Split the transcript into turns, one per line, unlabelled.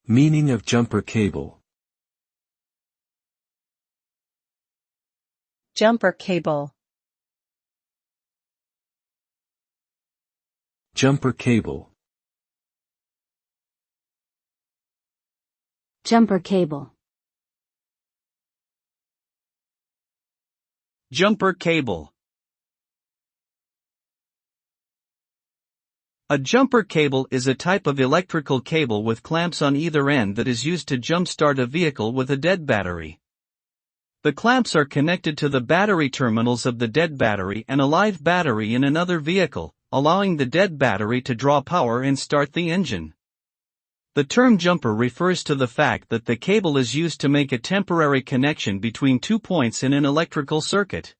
Meaning of jumper cable.
Jumper cable.
Jumper cable.
Jumper cable.
Jumper cable. A jumper cable is a type of electrical cable with clamps on either end that is used to jump-start a vehicle with a dead battery. The clamps are connected to the battery terminals of the dead battery and a live battery in another vehicle, allowing the dead battery to draw power and start the engine. The term jumper refers to the fact that the cable is used to make a temporary connection between 2 points in an electrical circuit.